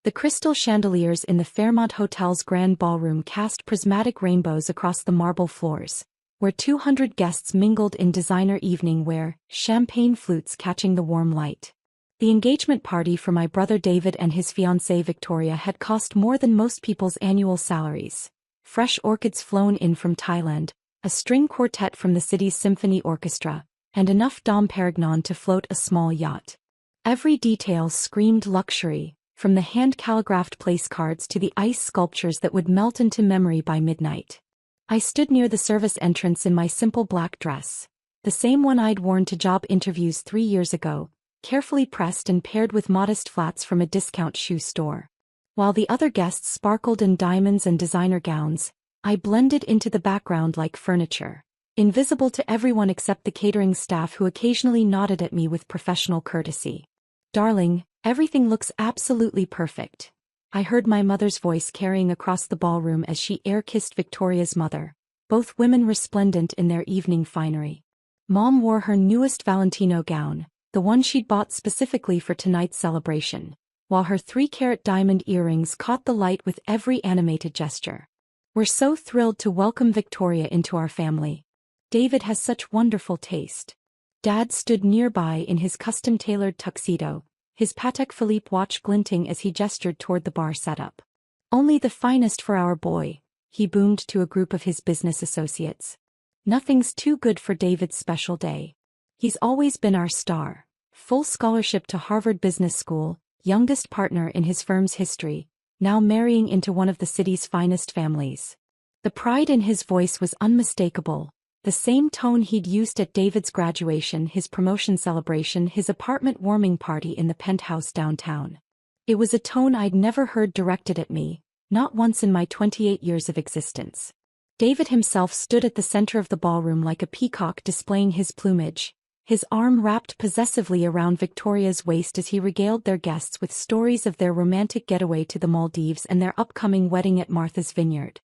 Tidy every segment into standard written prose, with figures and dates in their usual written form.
The crystal chandeliers in the Fairmont Hotel's grand ballroom cast prismatic rainbows across the marble floors, where 200 guests mingled in designer evening wear, champagne flutes catching the warm light. The engagement party for my brother David and his fiancée Victoria had cost more than most people's annual salaries. Fresh orchids flown in from Thailand, a string quartet from the city's symphony orchestra, and enough Dom Perignon to float a small yacht. Every detail screamed luxury, from the hand-calligraphed place cards to the ice sculptures that would melt into memory by midnight. I stood near the service entrance in my simple black dress, the same one I'd worn to job interviews 3 years ago, carefully pressed and paired with modest flats from a discount shoe store. While the other guests sparkled in diamonds and designer gowns, I blended into the background like furniture, invisible to everyone except the catering staff who occasionally nodded at me with professional courtesy. "Darling, everything looks absolutely perfect," I heard my mother's voice carrying across the ballroom as she air-kissed Victoria's mother, both women resplendent in their evening finery. Mom wore her newest Valentino gown, the one she'd bought specifically for tonight's celebration, while her 3-carat diamond earrings caught the light with every animated gesture. "We're so thrilled to welcome Victoria into our family. David has such wonderful taste." Dad stood nearby in his custom-tailored tuxedo, his Patek Philippe watch glinting as he gestured toward the bar setup. "Only the finest for our boy," he boomed to a group of his business associates. "Nothing's too good for David's special day. He's always been our star. Full scholarship to Harvard Business School, youngest partner in his firm's history, now marrying into one of the city's finest families." The pride in his voice was unmistakable, the same tone he'd used at David's graduation, his promotion celebration, his apartment warming party in the penthouse downtown. It was a tone I'd never heard directed at me, not once in my 28 years of existence. David himself stood at the center of the ballroom like a peacock displaying his plumage, his arm wrapped possessively around Victoria's waist as he regaled their guests with stories of their romantic getaway to the Maldives and their upcoming wedding at Martha's Vineyard.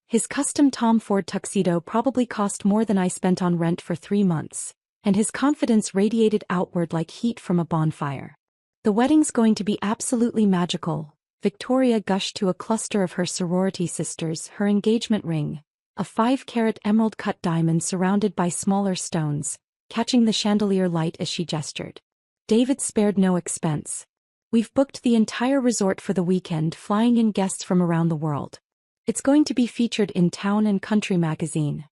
His custom Tom Ford tuxedo probably cost more than I spent on rent for 3 months, and his confidence radiated outward like heat from a bonfire. "The wedding's going to be absolutely magical," Victoria gushed to a cluster of her sorority sisters, her engagement ring, a 5-carat emerald-cut diamond surrounded by smaller stones, catching the chandelier light as she gestured. David spared no expense. "We've booked the entire resort for the weekend, flying in guests from around the world. It's going to be featured in Town and Country magazine."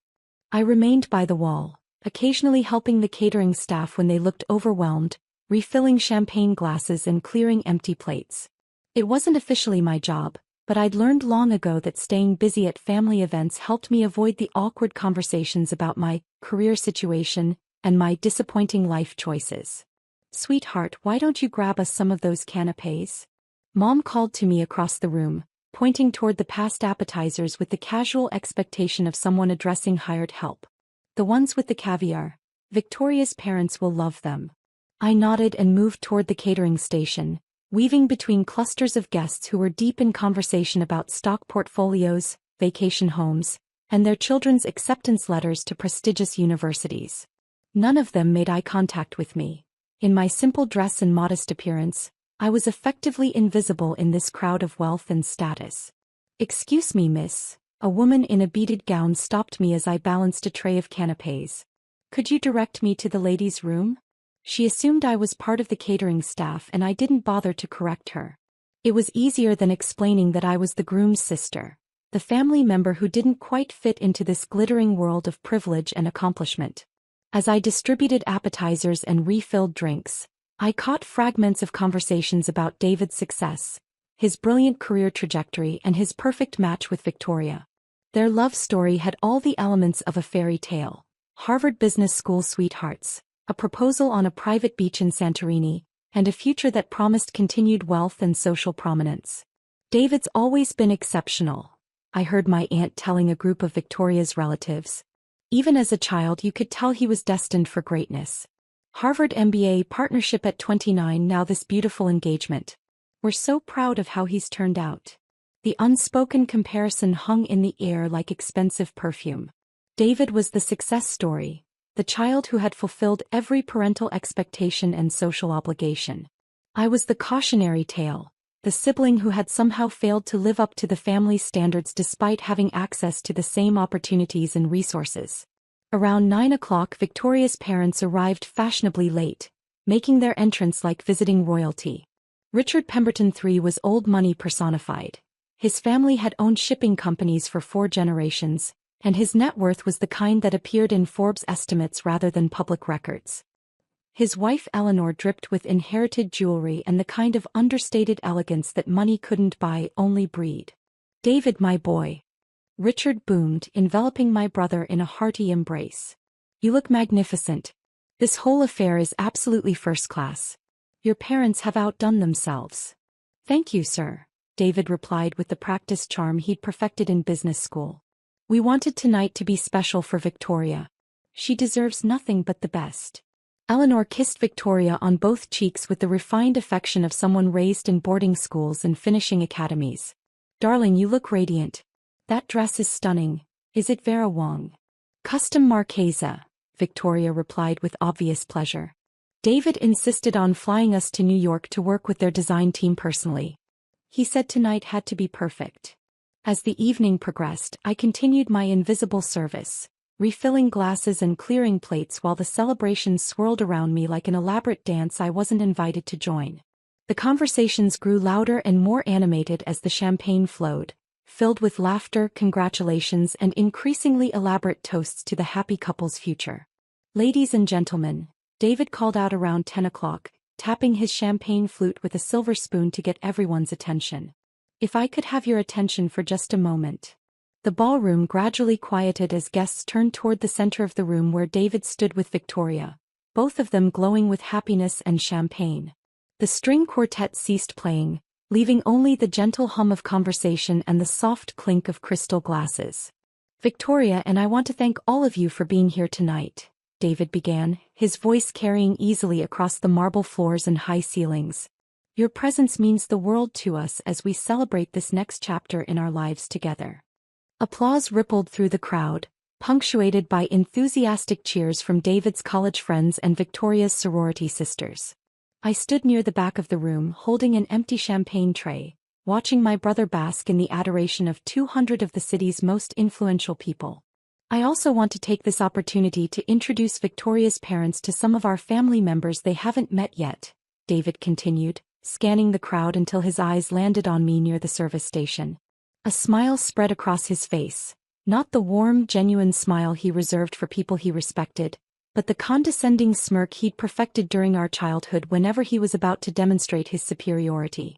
I remained by the wall, occasionally helping the catering staff when they looked overwhelmed, refilling champagne glasses and clearing empty plates. It wasn't officially my job, but I'd learned long ago that staying busy at family events helped me avoid the awkward conversations about my career situation and my disappointing life choices. "Sweetheart, why don't you grab us some of those canapes?" Mom called to me across the room, pointing toward the past appetizers with the casual expectation of someone addressing hired help. "The ones with the caviar. Victoria's parents will love them." I nodded and moved toward the catering station, weaving between clusters of guests who were deep in conversation about stock portfolios, vacation homes, and their children's acceptance letters to prestigious universities. None of them made eye contact with me. In my simple dress and modest appearance, I was effectively invisible in this crowd of wealth and status. "Excuse me, miss," a woman in a beaded gown stopped me as I balanced a tray of canapes. "Could you direct me to the ladies' room?" She assumed I was part of the catering staff and I didn't bother to correct her. It was easier than explaining that I was the groom's sister, the family member who didn't quite fit into this glittering world of privilege and accomplishment. As I distributed appetizers and refilled drinks, I caught fragments of conversations about David's success, his brilliant career trajectory, and his perfect match with Victoria. Their love story had all the elements of a fairy tale: Harvard Business School sweethearts, a proposal on a private beach in Santorini, and a future that promised continued wealth and social prominence. "David's always been exceptional," I heard my aunt telling a group of Victoria's relatives. "Even as a child you could tell he was destined for greatness. Harvard MBA partnership at 29, now this beautiful engagement. We're so proud of how he's turned out." The unspoken comparison hung in the air like expensive perfume. David was the success story, the child who had fulfilled every parental expectation and social obligation. I was the cautionary tale, the sibling who had somehow failed to live up to the family's standards despite having access to the same opportunities and resources. Around 9 o'clock, Victoria's parents arrived fashionably late, making their entrance like visiting royalty. Richard Pemberton III was old money personified. His family had owned shipping companies for 4 generations, and his net worth was the kind that appeared in Forbes estimates rather than public records. His wife Eleanor dripped with inherited jewelry and the kind of understated elegance that money couldn't buy, only breed. "David, my boy," Richard boomed, enveloping my brother in a hearty embrace. "You look magnificent. This whole affair is absolutely first class. Your parents have outdone themselves." "Thank you, sir," David replied with the practiced charm he'd perfected in business school. "We wanted tonight to be special for Victoria. She deserves nothing but the best." Eleanor kissed Victoria on both cheeks with the refined affection of someone raised in boarding schools and finishing academies. "Darling, you look radiant. That dress is stunning. Is it Vera Wang?" "Custom Marchesa," Victoria replied with obvious pleasure. "David insisted on flying us to New York to work with their design team personally. He said tonight had to be perfect." As the evening progressed, I continued my invisible service, refilling glasses and clearing plates while the celebrations swirled around me like an elaborate dance I wasn't invited to join. The conversations grew louder and more animated as the champagne flowed, filled with laughter, congratulations, and increasingly elaborate toasts to the happy couple's future. "Ladies and gentlemen," David called out around 10 o'clock, tapping his champagne flute with a silver spoon to get everyone's attention. "If I could have your attention for just a moment." The ballroom gradually quieted as guests turned toward the center of the room where David stood with Victoria, both of them glowing with happiness and champagne. The string quartet ceased playing, leaving only the gentle hum of conversation and the soft clink of crystal glasses. "Victoria and I want to thank all of you for being here tonight," David began, his voice carrying easily across the marble floors and high ceilings. "Your presence means the world to us as we celebrate this next chapter in our lives together." Applause rippled through the crowd, punctuated by enthusiastic cheers from David's college friends and Victoria's sorority sisters. I stood near the back of the room holding an empty champagne tray, watching my brother bask in the adoration of 200 of the city's most influential people. "I also want to take this opportunity to introduce Victoria's parents to some of our family members they haven't met yet," David continued, scanning the crowd until his eyes landed on me near the service station. A smile spread across his face, not the warm, genuine smile he reserved for people he respected, but the condescending smirk he'd perfected during our childhood whenever he was about to demonstrate his superiority.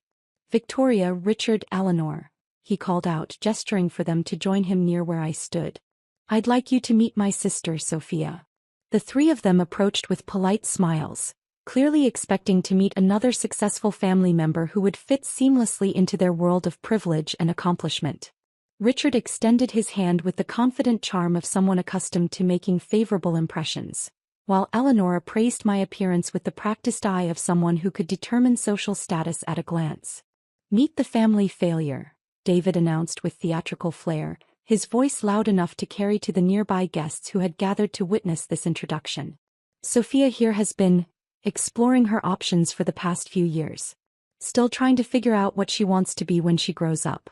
"Victoria, Richard, Eleanor," he called out, gesturing for them to join him near where I stood. "I'd like you to meet my sister, Sophia." The 3 of them approached with polite smiles, clearly expecting to meet another successful family member who would fit seamlessly into their world of privilege and accomplishment. Richard extended his hand with the confident charm of someone accustomed to making favorable impressions, while Eleanor appraised my appearance with the practiced eye of someone who could determine social status at a glance. "Meet the family failure," David announced with theatrical flair, his voice loud enough to carry to the nearby guests who had gathered to witness this introduction. "Sophia here has been exploring her options for the past few years. Still trying to figure out what she wants to be when she grows up."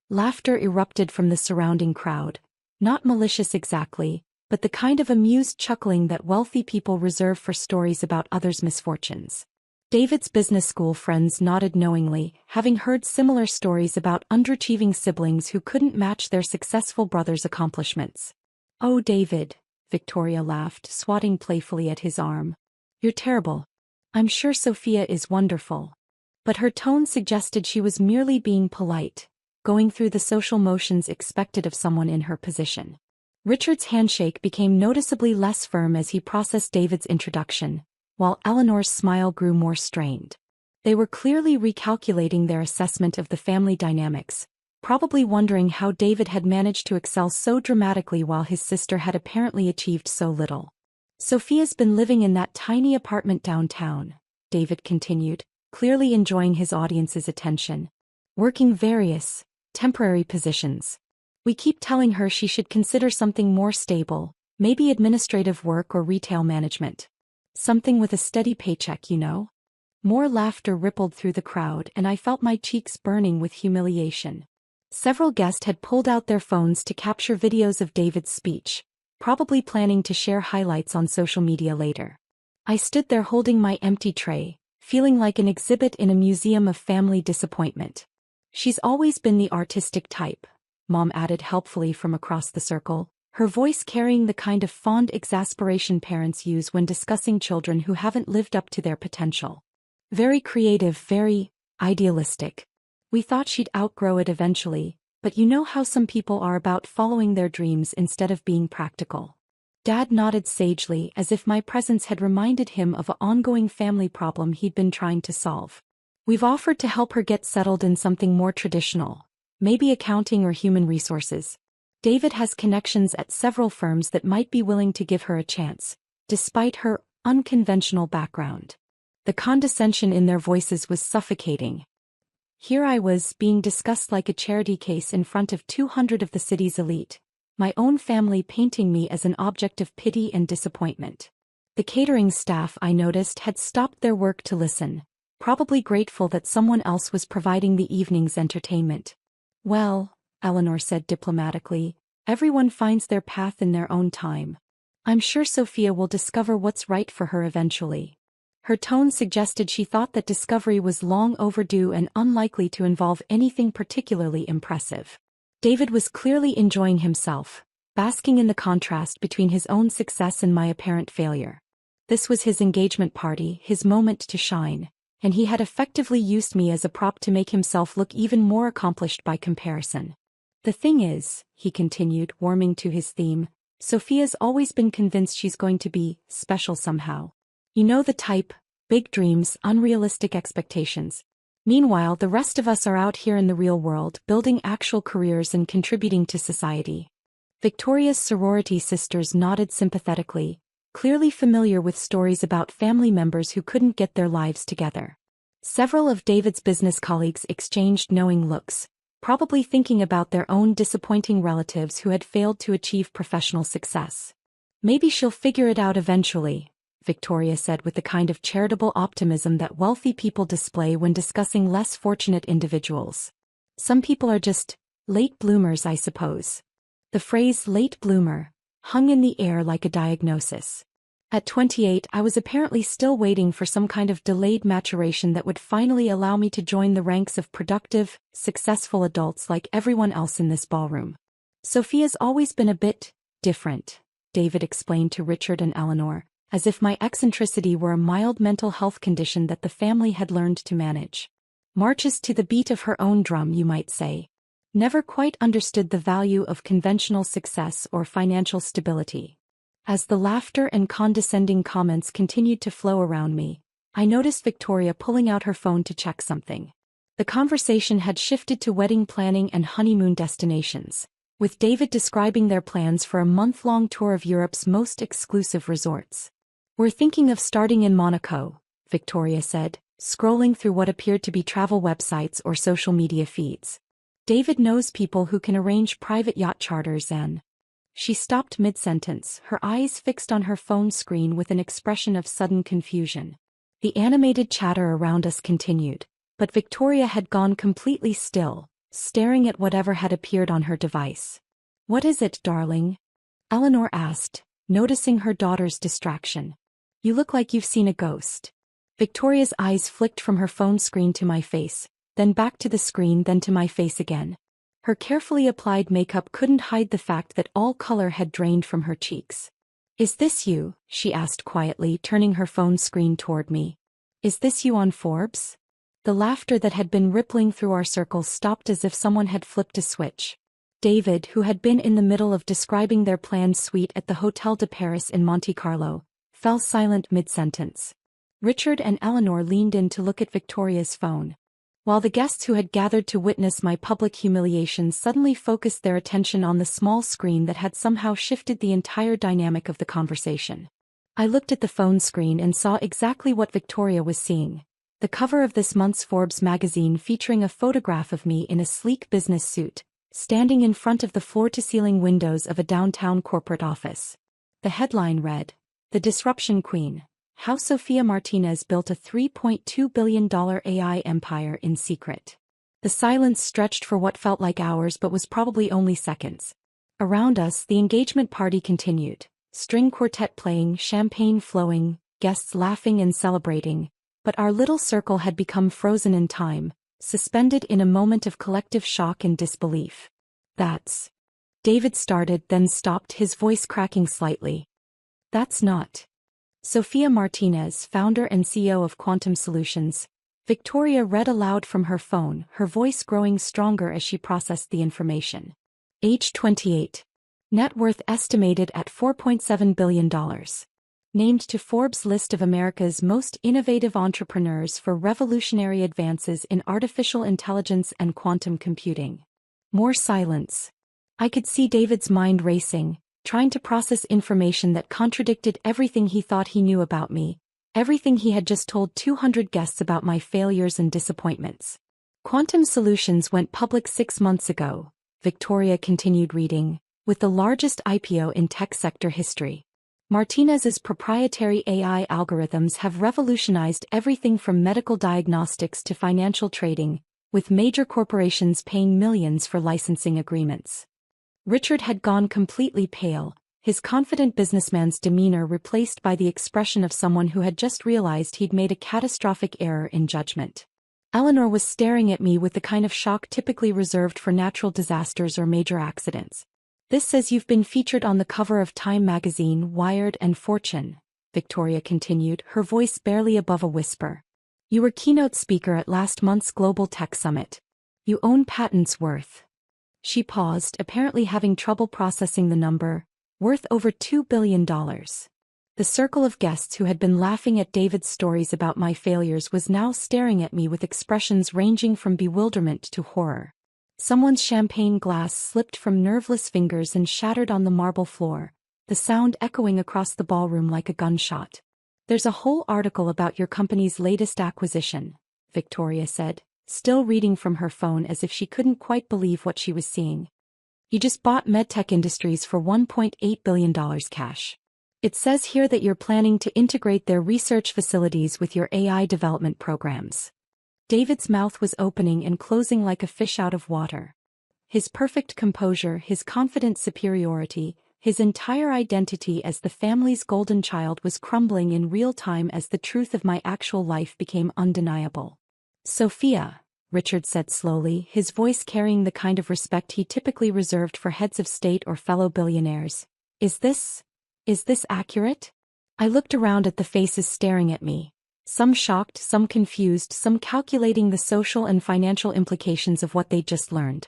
Laughter erupted from the surrounding crowd, not malicious exactly, but the kind of amused chuckling that wealthy people reserve for stories about others' misfortunes. David's business school friends nodded knowingly, having heard similar stories about underachieving siblings who couldn't match their successful brother's accomplishments. "Oh, David," Victoria laughed, swatting playfully at his arm. "You're terrible. I'm sure Sophia is wonderful." But her tone suggested she was merely being polite, going through the social motions expected of someone in her position. Richard's handshake became noticeably less firm as he processed David's introduction, while Eleanor's smile grew more strained. They were clearly recalculating their assessment of the family dynamics, probably wondering how David had managed to excel so dramatically while his sister had apparently achieved so little. "Sophia's been living in that tiny apartment downtown," David continued, clearly enjoying his audience's attention, "working various, temporary positions. We keep telling her she should consider something more stable, maybe administrative work or retail management. Something with a steady paycheck, you know?" More laughter rippled through the crowd and I felt my cheeks burning with humiliation. Several guests had pulled out their phones to capture videos of David's speech, probably planning to share highlights on social media later. I stood there holding my empty tray, feeling like an exhibit in a museum of family disappointment. She's always been the artistic type, Mom added helpfully from across the circle, her voice carrying the kind of fond exasperation parents use when discussing children who haven't lived up to their potential. Very creative, very idealistic. We thought she'd outgrow it eventually, but you know how some people are about following their dreams instead of being practical. Dad nodded sagely as if my presence had reminded him of an ongoing family problem he'd been trying to solve. We've offered to help her get settled in something more traditional, maybe accounting or human resources. David has connections at several firms that might be willing to give her a chance, despite her unconventional background. The condescension in their voices was suffocating. Here I was, being discussed like a charity case in front of 200 of the city's elite, my own family painting me as an object of pity and disappointment. The catering staff, I noticed, had stopped their work to listen, probably grateful that someone else was providing the evening's entertainment. Well, Eleanor said diplomatically, everyone finds their path in their own time. I'm sure Sophia will discover what's right for her eventually. Her tone suggested she thought that discovery was long overdue and unlikely to involve anything particularly impressive. David was clearly enjoying himself, basking in the contrast between his own success and my apparent failure. This was his engagement party, his moment to shine, and he had effectively used me as a prop to make himself look even more accomplished by comparison. The thing is, he continued, warming to his theme, Sophia's always been convinced she's going to be special somehow. You know the type, big dreams, unrealistic expectations. Meanwhile, the rest of us are out here in the real world, building actual careers and contributing to society. Victoria's sorority sisters nodded sympathetically, clearly familiar with stories about family members who couldn't get their lives together. Several of David's business colleagues exchanged knowing looks, probably thinking about their own disappointing relatives who had failed to achieve professional success. Maybe she'll figure it out eventually, Victoria said with the kind of charitable optimism that wealthy people display when discussing less fortunate individuals. Some people are just late bloomers, I suppose. The phrase late bloomer hung in the air like a diagnosis. At 28, I was apparently still waiting for some kind of delayed maturation that would finally allow me to join the ranks of productive, successful adults like everyone else in this ballroom. Sophia's always been a bit different, David explained to Richard and Eleanor, as if my eccentricity were a mild mental health condition that the family had learned to manage. Marches to the beat of her own drum, you might say. Never quite understood the value of conventional success or financial stability. As the laughter and condescending comments continued to flow around me, I noticed Victoria pulling out her phone to check something. The conversation had shifted to wedding planning and honeymoon destinations, with David describing their plans for a month-long tour of Europe's most exclusive resorts. We're thinking of starting in Monaco, Victoria said, scrolling through what appeared to be travel websites or social media feeds. David knows people who can arrange private yacht charters and... She stopped mid-sentence, her eyes fixed on her phone screen with an expression of sudden confusion. The animated chatter around us continued, but Victoria had gone completely still, staring at whatever had appeared on her device. What is it, darling? Eleanor asked, noticing her daughter's distraction. You look like you've seen a ghost. Victoria's eyes flicked from her phone screen to my face, then back to the screen, then to my face again. Her carefully applied makeup couldn't hide the fact that all color had drained from her cheeks. Is this you? She asked quietly, turning her phone screen toward me. Is this you on Forbes? The laughter that had been rippling through our circle stopped as if someone had flipped a switch. David, who had been in the middle of describing their planned suite at the Hotel de Paris in Monte Carlo, fell silent mid-sentence. Richard and Eleanor leaned in to look at Victoria's phone, while the guests who had gathered to witness my public humiliation suddenly focused their attention on the small screen that had somehow shifted the entire dynamic of the conversation. I looked at the phone screen and saw exactly what Victoria was seeing. The cover of this month's Forbes magazine featuring a photograph of me in a sleek business suit, standing in front of the floor-to-ceiling windows of a downtown corporate office. The headline read, "The Disruption Queen, How Sofia Martinez Built a $3.2 billion AI Empire in Secret. The silence stretched for what felt like hours but was probably only seconds. Around us, the engagement party continued. String quartet playing, champagne flowing, guests laughing and celebrating. But our little circle had become frozen in time, suspended in a moment of collective shock and disbelief. That's... David started, then stopped, his voice cracking slightly. That's not... Sofia Martinez, founder and CEO of Quantum Solutions. Victoria read aloud from her phone, her voice growing stronger as she processed the information. Age 28. Net worth estimated at $4.7 billion. Named to Forbes' list of America's most innovative entrepreneurs for revolutionary advances in artificial intelligence and quantum computing. More silence. I could see David's mind racing, trying to process information that contradicted everything he thought he knew about me, everything he had just told 200 guests about my failures and disappointments. Quantum Solutions went public 6 months ago, Victoria continued reading, with the largest IPO in tech sector history. Martinez's proprietary AI algorithms have revolutionized everything from medical diagnostics to financial trading, with major corporations paying millions for licensing agreements. Richard had gone completely pale, his confident businessman's demeanor replaced by the expression of someone who had just realized he'd made a catastrophic error in judgment. Eleanor was staring at me with the kind of shock typically reserved for natural disasters or major accidents. This says you've been featured on the cover of Time magazine, Wired and Fortune, Victoria continued, her voice barely above a whisper. You were keynote speaker at last month's Global Tech Summit. You own patents worth... She paused, apparently having trouble processing the number, worth over $2 billion. The circle of guests who had been laughing at David's stories about my failures was now staring at me with expressions ranging from bewilderment to horror. Someone's champagne glass slipped from nerveless fingers and shattered on the marble floor, the sound echoing across the ballroom like a gunshot. There's a whole article about your company's latest acquisition, Victoria said, still reading from her phone as if she couldn't quite believe what she was seeing. You just bought MedTech Industries for $1.8 billion cash. It says here that you're planning to integrate their research facilities with your AI development programs. David's mouth was opening and closing like a fish out of water. His perfect composure, his confident superiority, his entire identity as the family's golden child was crumbling in real time as the truth of my actual life became undeniable. Sofia, Richard said slowly, his voice carrying the kind of respect he typically reserved for heads of state or fellow billionaires. Is this accurate? I looked around at the faces staring at me. Some shocked, some confused, some calculating the social and financial implications of what they'd just learned.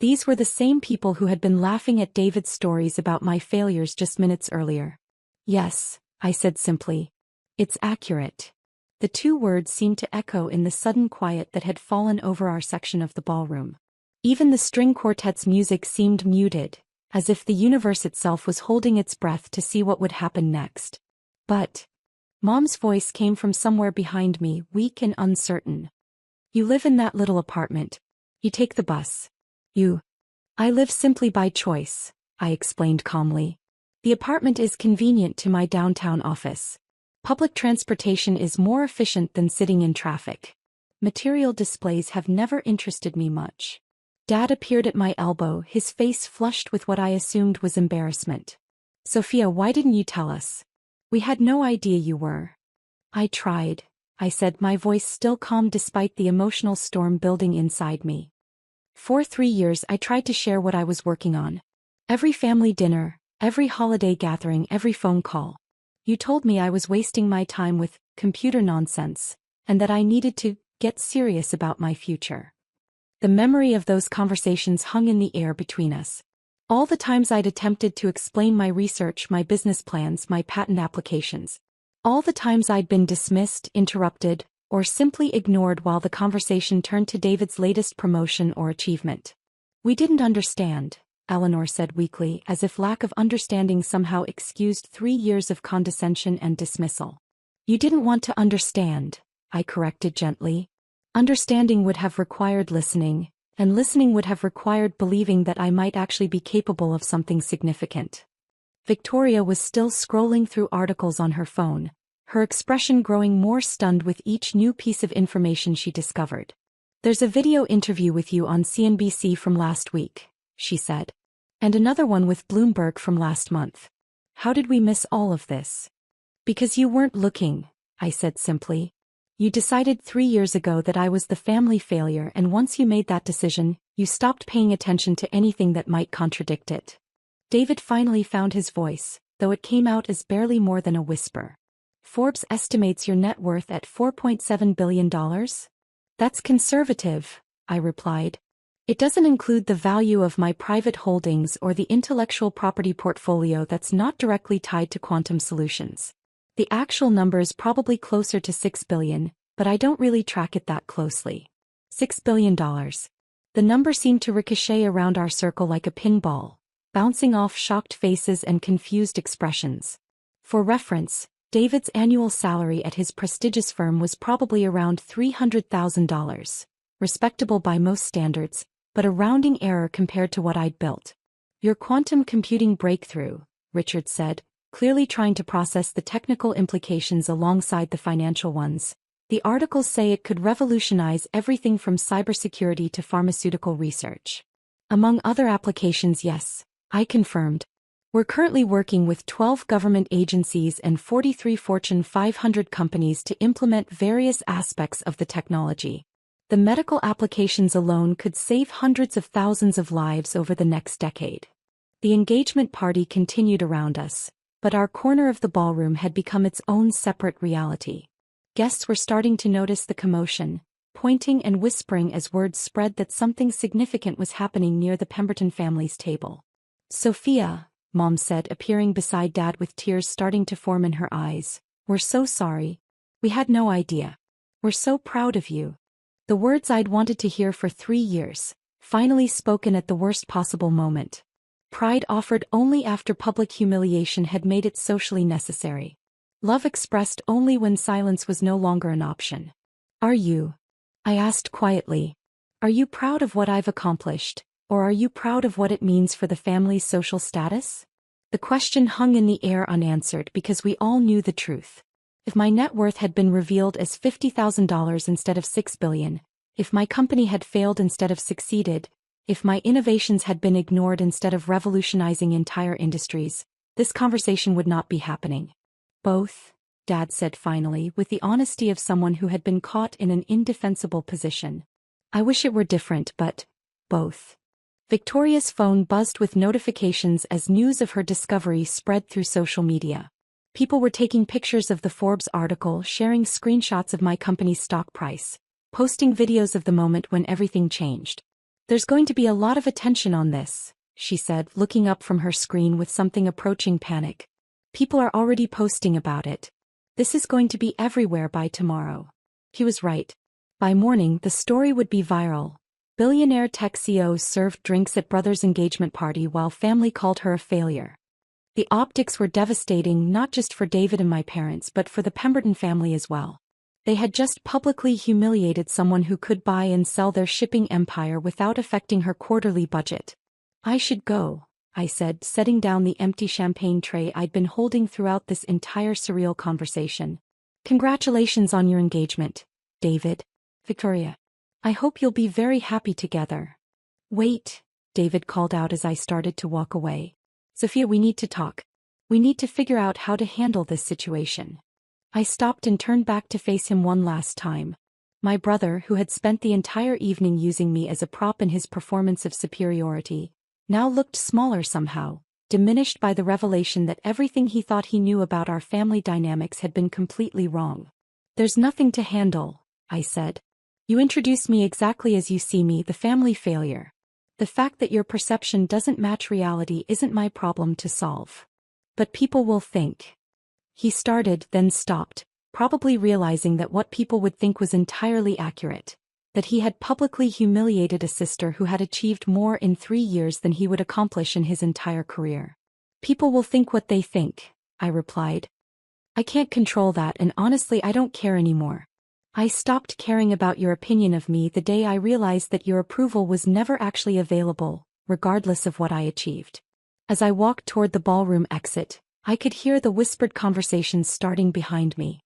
These were the same people who had been laughing at David's stories about my failures just minutes earlier. Yes, I said simply. It's accurate. The two words seemed to echo in the sudden quiet that had fallen over our section of the ballroom. Even the string quartet's music seemed muted, as if the universe itself was holding its breath to see what would happen next. But Mom's voice came from somewhere behind me, weak and uncertain. You live in that little apartment. You take the bus. I live simply by choice, I explained calmly. The apartment is convenient to my downtown office. Public transportation is more efficient than sitting in traffic. Material displays have never interested me much. Dad appeared at my elbow, his face flushed with what I assumed was embarrassment. Sofia, why didn't you tell us? We had no idea you were. I tried, I said, my voice still calm despite the emotional storm building inside me. For 3 years I tried to share what I was working on. Every family dinner, every holiday gathering, every phone call. You told me I was wasting my time with computer nonsense, and that I needed to get serious about my future. The memory of those conversations hung in the air between us. All the times I'd attempted to explain my research, my business plans, my patent applications. All the times I'd been dismissed, interrupted, or simply ignored while the conversation turned to David's latest promotion or achievement. We didn't understand, Eleanor said weakly, as if lack of understanding somehow excused 3 years of condescension and dismissal. You didn't want to understand, I corrected gently. Understanding would have required listening, and listening would have required believing that I might actually be capable of something significant. Victoria was still scrolling through articles on her phone, her expression growing more stunned with each new piece of information she discovered. "There's a video interview with you on CNBC from last week," she said. "And another one with Bloomberg from last month. How did we miss all of this?" "Because you weren't looking," I said simply. "You decided 3 years ago that I was the family failure, and once you made that decision, you stopped paying attention to anything that might contradict it." David finally found his voice, though it came out as barely more than a whisper. "Forbes estimates your net worth at $4.7 billion? That's conservative," I replied. "It doesn't include the value of my private holdings or the intellectual property portfolio that's not directly tied to quantum solutions. The actual number is probably closer to $6 billion, but I don't really track it that closely." $6 billion. The number seemed to ricochet around our circle like a pinball, bouncing off shocked faces and confused expressions. For reference, David's annual salary at his prestigious firm was probably around $300,000, respectable by most standards, but a rounding error compared to what I'd built. "Your quantum computing breakthrough," Richard said, clearly trying to process the technical implications alongside the financial ones. "The articles say it could revolutionize everything from cybersecurity to pharmaceutical research." "Among other applications, yes," I confirmed. "We're currently working with 12 government agencies and 43 Fortune 500 companies to implement various aspects of the technology. The medical applications alone could save hundreds of thousands of lives over the next decade." The engagement party continued around us, but our corner of the ballroom had become its own separate reality. Guests were starting to notice the commotion, pointing and whispering as word spread that something significant was happening near the Pemberton family's table. "Sophia," Mom said, appearing beside Dad with tears starting to form in her eyes, "we're so sorry. We had no idea. We're so proud of you." The words I'd wanted to hear for 3 years, finally spoken at the worst possible moment. Pride offered only after public humiliation had made it socially necessary. Love expressed only when silence was no longer an option. "Are you?" I asked quietly. "Are you proud of what I've accomplished, or are you proud of what it means for the family's social status?" The question hung in the air unanswered because we all knew the truth. If my net worth had been revealed as $50,000 instead of $6 billion, if my company had failed instead of succeeded, if my innovations had been ignored instead of revolutionizing entire industries, this conversation would not be happening. "Both," Dad said finally, with the honesty of someone who had been caught in an indefensible position. "I wish it were different, but both." Victoria's phone buzzed with notifications as news of her discovery spread through social media. People were taking pictures of the Forbes article, sharing screenshots of my company's stock price, posting videos of the moment when everything changed. "There's going to be a lot of attention on this," she said, looking up from her screen with something approaching panic. "People are already posting about it. This is going to be everywhere by tomorrow." He was right. By morning, the story would be viral. Billionaire tech CEO served drinks at brother's engagement party while family called her a failure. The optics were devastating not just for David and my parents but for the Pemberton family as well. They had just publicly humiliated someone who could buy and sell their shipping empire without affecting her quarterly budget. "I should go," I said, setting down the empty champagne tray I'd been holding throughout this entire surreal conversation. "Congratulations on your engagement, David." "Victoria. I hope you'll be very happy together." "Wait," David called out as I started to walk away. "Sophia, we need to talk. We need to figure out how to handle this situation." I stopped and turned back to face him one last time. My brother, who had spent the entire evening using me as a prop in his performance of superiority, now looked smaller somehow, diminished by the revelation that everything he thought he knew about our family dynamics had been completely wrong. "There's nothing to handle," I said. "You introduced me exactly as you see me, the family failure. The fact that your perception doesn't match reality isn't my problem to solve. But people will think." He started, then stopped, probably realizing that what people would think was entirely accurate, that he had publicly humiliated a sister who had achieved more in 3 years than he would accomplish in his entire career. "People will think what they think," I replied. "I can't control that, and honestly I don't care anymore. I stopped caring about your opinion of me the day I realized that your approval was never actually available, regardless of what I achieved." As I walked toward the ballroom exit, I could hear the whispered conversations starting behind me.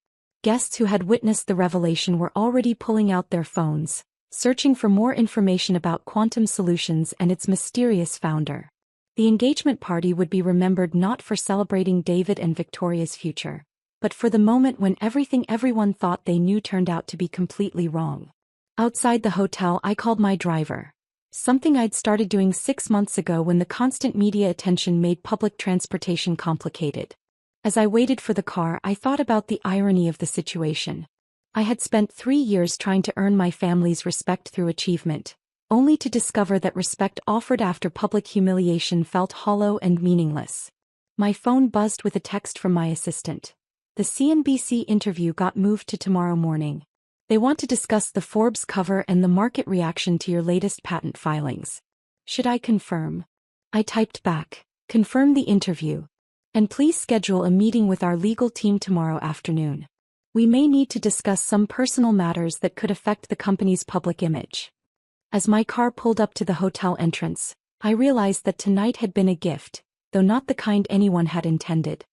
Guests who had witnessed the revelation were already pulling out their phones, searching for more information about quantum solutions and its mysterious founder. The engagement party would be remembered not for celebrating David and Victoria's future, but for the moment when everything everyone thought they knew turned out to be completely wrong. Outside the hotel, I called my driver. Something I'd started doing 6 months ago when the constant media attention made public transportation complicated. As I waited for the car, I thought about the irony of the situation. I had spent 3 years trying to earn my family's respect through achievement, only to discover that respect offered after public humiliation felt hollow and meaningless. My phone buzzed with a text from my assistant. The CNBC interview got moved to tomorrow morning. They want to discuss the Forbes cover and the market reaction to your latest patent filings. Should I confirm? I typed back, confirm the interview. And please schedule a meeting with our legal team tomorrow afternoon. We may need to discuss some personal matters that could affect the company's public image. As my car pulled up to the hotel entrance, I realized that tonight had been a gift, though not the kind anyone had intended.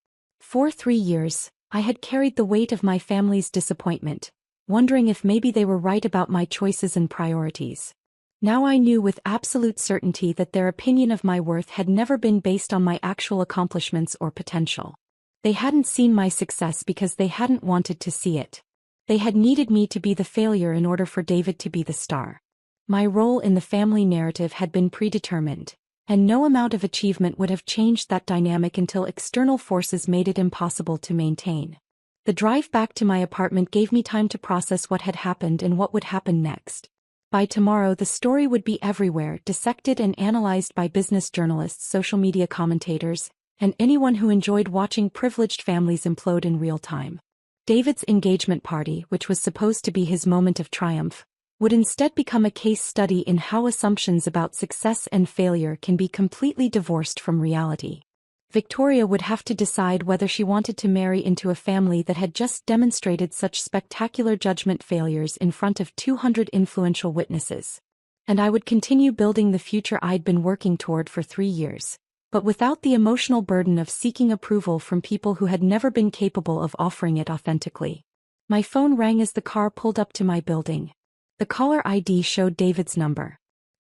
For 3 years, I had carried the weight of my family's disappointment, wondering if maybe they were right about my choices and priorities. Now I knew with absolute certainty that their opinion of my worth had never been based on my actual accomplishments or potential. They hadn't seen my success because they hadn't wanted to see it. They had needed me to be the failure in order for David to be the star. My role in the family narrative had been predetermined, and no amount of achievement would have changed that dynamic until external forces made it impossible to maintain. The drive back to my apartment gave me time to process what had happened and what would happen next. By tomorrow, the story would be everywhere, dissected and analyzed by business journalists, social media commentators, and anyone who enjoyed watching privileged families implode in real time. David's engagement party, which was supposed to be his moment of triumph, would instead become a case study in how assumptions about success and failure can be completely divorced from reality. Victoria would have to decide whether she wanted to marry into a family that had just demonstrated such spectacular judgment failures in front of 200 influential witnesses. And I would continue building the future I'd been working toward for 3 years, but without the emotional burden of seeking approval from people who had never been capable of offering it authentically. My phone rang as the car pulled up to my building. The caller ID showed David's number.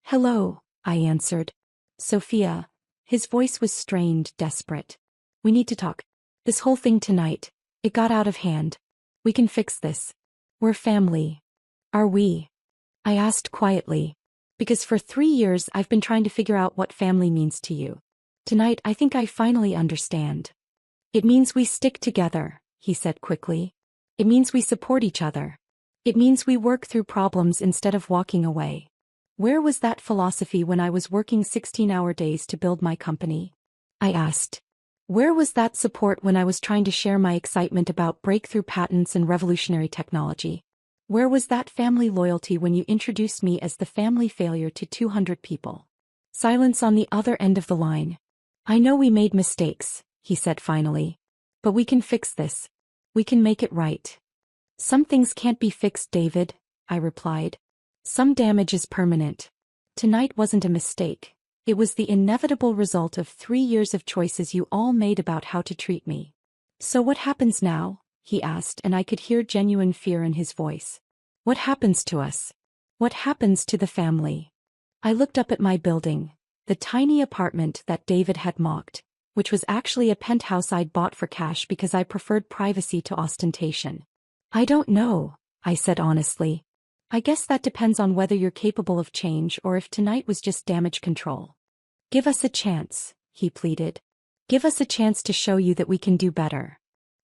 "Hello," I answered. "Sophia." His voice was strained, desperate. "We need to talk. This whole thing tonight, it got out of hand. We can fix this. We're family." "Are we?" I asked quietly. "Because for 3 years I've been trying to figure out what family means to you. Tonight I think I finally understand." "It means we stick together," he said quickly. "It means we support each other. It means we work through problems instead of walking away." Where was that philosophy when I was working 16-hour days to build my company? I asked. Where was that support when I was trying to share my excitement about breakthrough patents and revolutionary technology? Where was that family loyalty when you introduced me as the family failure to 200 people? Silence on the other end of the line. "I know we made mistakes," he said finally. "But we can fix this. We can make it right." "Some things can't be fixed, David," I replied. "Some damage is permanent. Tonight wasn't a mistake. It was the inevitable result of 3 years of choices you all made about how to treat me." "So what happens now?" he asked, and I could hear genuine fear in his voice. "What happens to us? What happens to the family?" I looked up at my building, the tiny apartment that David had mocked, which was actually a penthouse I'd bought for cash because I preferred privacy to ostentation. "I don't know," I said honestly. "I guess that depends on whether you're capable of change or if tonight was just damage control." "Give us a chance," he pleaded. "Give us a chance to show you that we can do better."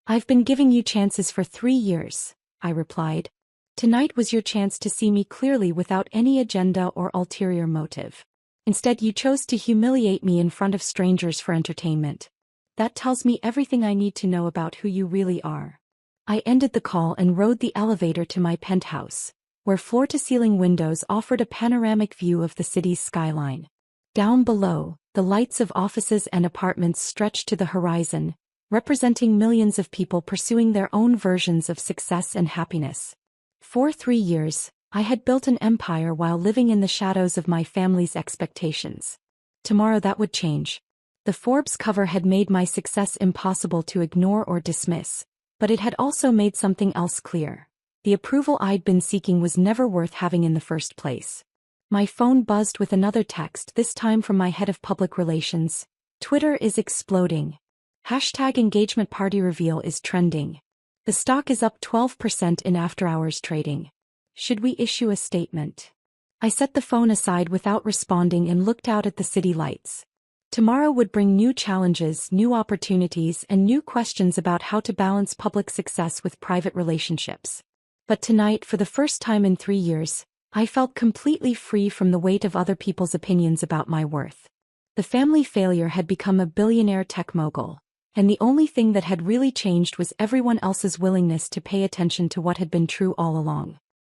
"I've been giving you chances for 3 years," I replied. "Tonight was your chance to see me clearly without any agenda or ulterior motive. Instead, you chose to humiliate me in front of strangers for entertainment. That tells me everything I need to know about who you really are." I ended the call and rode the elevator to my penthouse, where floor-to-ceiling windows offered a panoramic view of the city's skyline. Down below, the lights of offices and apartments stretched to the horizon, representing millions of people pursuing their own versions of success and happiness. For 3 years, I had built an empire while living in the shadows of my family's expectations. Tomorrow that would change. The Forbes cover had made my success impossible to ignore or dismiss, But it had also made something else clear. The approval I'd been seeking was never worth having in the first place. My phone buzzed with another text, this time from my head of public relations. Twitter is exploding. Hashtag engagement party reveal is trending. The stock is up 12% in after-hours trading. Should we issue a statement? I set the phone aside without responding and looked out at the city lights. Tomorrow would bring new challenges, new opportunities, and new questions about how to balance public success with private relationships. But tonight, for the first time in 3 years, I felt completely free from the weight of other people's opinions about my worth. The family failure had become a billionaire tech mogul, and the only thing that had really changed was everyone else's willingness to pay attention to what had been true all along.